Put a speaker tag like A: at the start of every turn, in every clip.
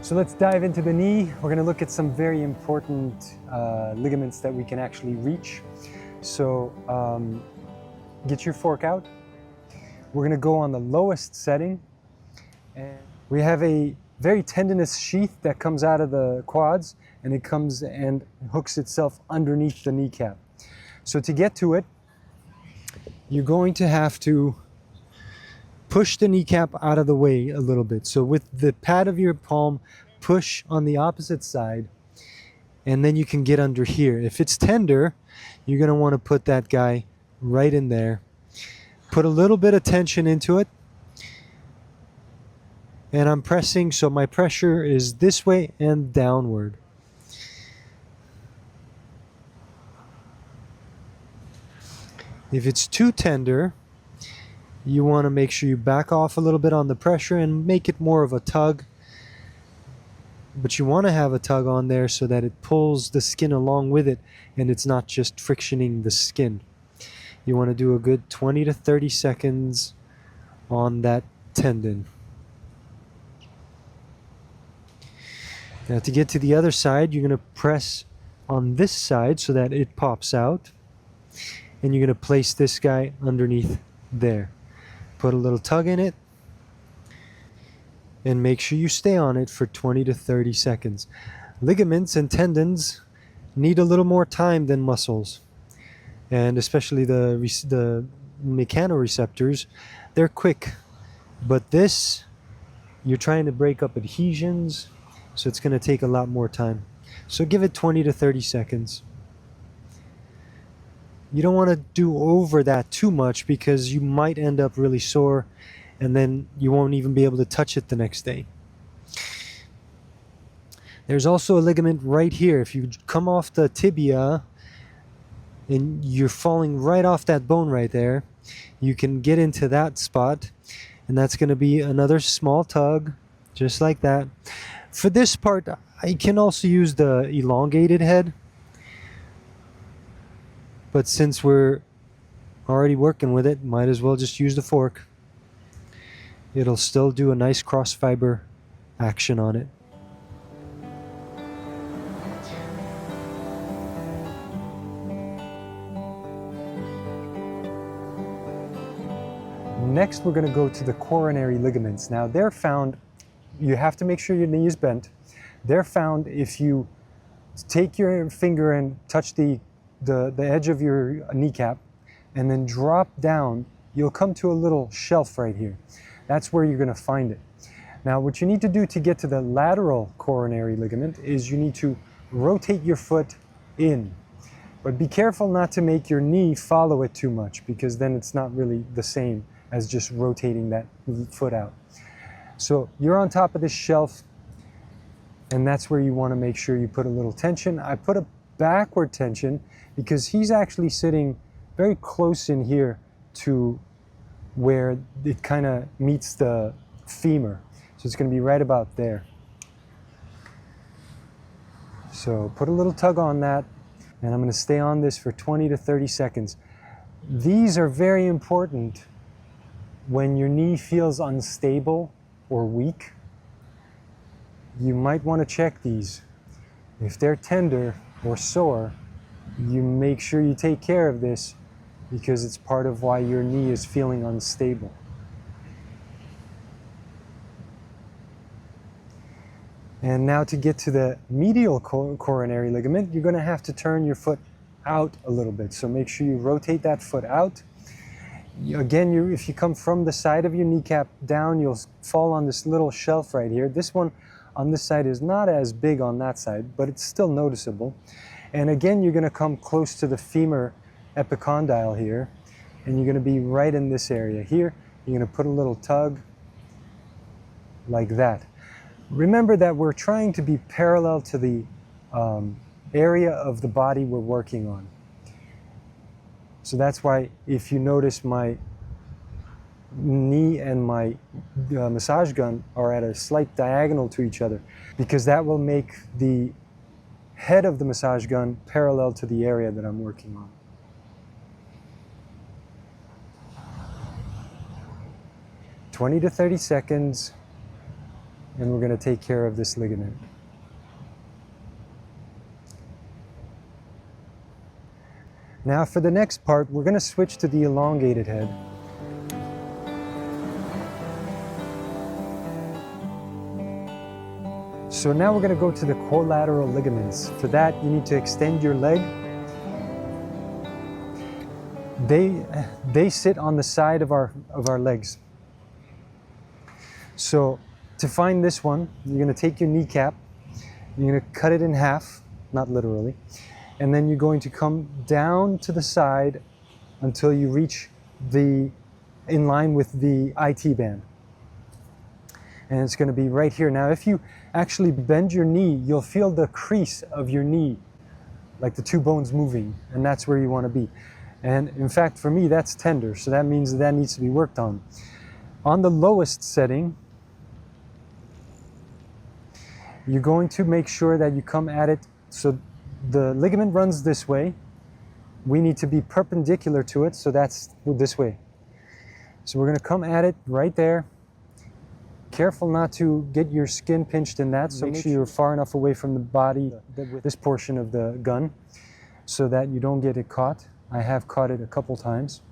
A: So let's dive into the knee. We're going to look at some very important ligaments that we can actually reach. So get your fork out. We're going to go on the lowest setting. And we have a very tendinous sheath that comes out of the quads, and it comes and hooks itself underneath the kneecap. So to get to it, you're going to have to push the kneecap out of the way a little bit. So with the pad of your palm, push on the opposite side, and then you can get under here. If it's tender, you're going to want to put that guy right in there. Put a little bit of tension into it. And I'm pressing, so my pressure is this way and downward. If it's too tender, you want to make sure you back off a little bit on the pressure and make it more of a tug. But you want to have a tug on there so that it pulls the skin along with it and it's not just frictioning the skin. You want to do a good 20 to 30 seconds on that tendon. Now to get to the other side, you're going to press on this side so that it pops out. And you're going to place this guy underneath there. Put a little tug in it. And make sure you stay on it for 20 to 30 seconds. Ligaments and tendons need a little more time than muscles. And especially the mechanoreceptors, they're quick. But this, you're trying to break up adhesions, so it's going to take a lot more time. So give it 20 to 30 seconds. You don't want to do over that too much because you might end up really sore and then you won't even be able to touch it the next day. There's also a ligament right here. If you come off the tibia and you're falling right off that bone right there, you can get into that spot, and that's going to be another small tug, just like that. For this part, I can also use the elongated head. But since we're already working with it, might as well just use the fork. It'll still do a nice cross fiber action on it. Next, we're going to go to the coronary ligaments. Now they're found, you have to make sure your knee is bent. They're found if you take your finger and touch the edge of your kneecap and then drop down, you'll come to a little shelf right here. That's where you're going to find it. Now what you need to do to get to the lateral coronary ligament is you need to rotate your foot in. But be careful not to make your knee follow it too much, because then it's not really the same as just rotating that foot out. So you're on top of this shelf, and that's where you want to make sure you put a little tension. I put a backward tension because he's actually sitting very close in here to where it kind of meets the femur. So it's going to be right about there. So put a little tug on that, and I'm going to stay on this for 20 to 30 seconds. These are very important when your knee feels unstable or weak. You might want to check these. If they're tender or sore, you make sure you take care of this, because it's part of why your knee is feeling unstable. And now to get to the medial coronary ligament, you're going to have to turn your foot out a little bit. So make sure you rotate that foot out. Again, if you come from the side of your kneecap down, you'll fall on this little shelf right here. This one on this side is not as big on that side, but it's still noticeable. And again, you're going to come close to the femur epicondyle here, and you're going to be right in this area here. You're going to put a little tug like that. Remember that we're trying to be parallel to the area of the body we're working on. So that's why if you notice, my knee and my massage gun are at a slight diagonal to each other, because that will make the head of the massage gun parallel to the area that I'm working on. "20 to 30 seconds. and we're going to take care of this ligament. Now for the next part, we're going to switch to the elongated head. So now we're going to go to the collateral ligaments. For that, you need to extend your leg. They sit on the side of our legs. So to find this one, you're going to take your kneecap, you're going to cut it in half, not literally, and then you're going to come down to the side until you reach in line with the IT band. And it's going to be right here. Now, if you actually bend your knee, you'll feel the crease of your knee, like the two bones moving, and that's where you want to be. And in fact, for me, that's tender, so that means that needs to be worked on. On the lowest setting, you're going to make sure that you come at it, so the ligament runs this way. We need to be perpendicular to it, so that's this way. So we're going to come at it right there. Careful not to get your skin pinched in that, so make sure you're far enough away from the body, this portion of the gun, so that you don't get it caught. I have caught it a couple times.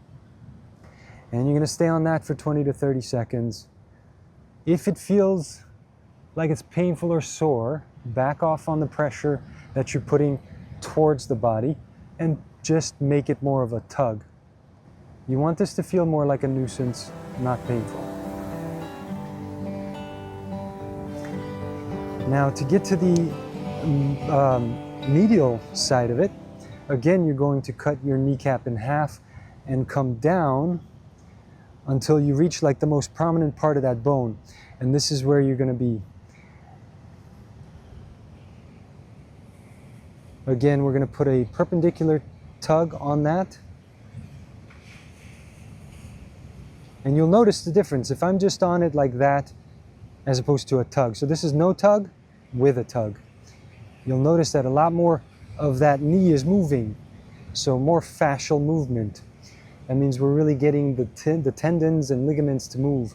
A: And you're going to stay on that for 20 to 30 seconds. If it feels like it's painful or sore, back off on the pressure that you're putting towards the body and just make it more of a tug. You want this to feel more like a nuisance, not painful. Now to get to the medial side of it, again, you're going to cut your kneecap in half and come down until you reach like the most prominent part of that bone. And this is where you're going to be. Again, we're going to put a perpendicular tug on that. And you'll notice the difference if I'm just on it like that as opposed to a tug. So this is no tug with a tug. You'll notice that a lot more of that knee is moving, so more fascial movement. That means we're really getting the tendons and ligaments to move.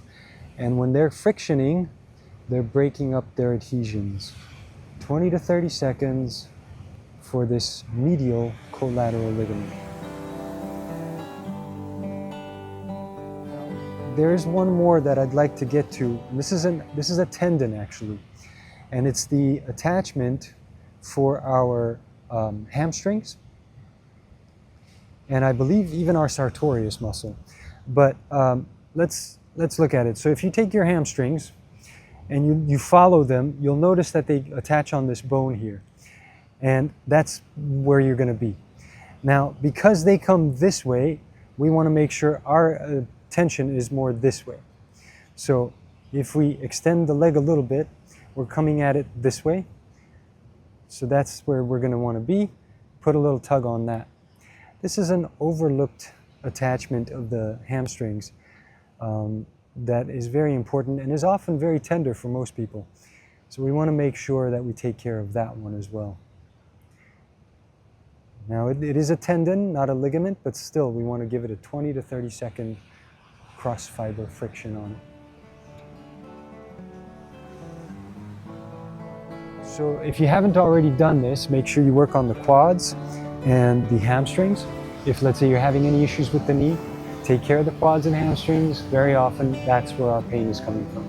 A: And when they're frictioning, they're breaking up their adhesions. 20 to 30 seconds for this medial collateral ligament. There's one more that I'd like to get to. This is a tendon actually, and it's the attachment for our hamstrings, and I believe even our sartorius muscle. But let's look at it. So if you take your hamstrings and you follow them, you'll notice that they attach on this bone here, and that's where you're going to be. Now, because they come this way, we want to make sure our tension is more this way. So if we extend the leg a little bit, we're coming at it this way. So that's where we're going to want to be. Put a little tug on that. This is an overlooked attachment of the hamstrings that is very important and is often very tender for most people. So we want to make sure that we take care of that one as well. Now it is a tendon, not a ligament, but still we want to give it a 20 to 30 second cross fiber friction on it. So if you haven't already done this, make sure you work on the quads and the hamstrings. If let's say you're having any issues with the knee, take care of the quads and hamstrings. Very often that's where our pain is coming from.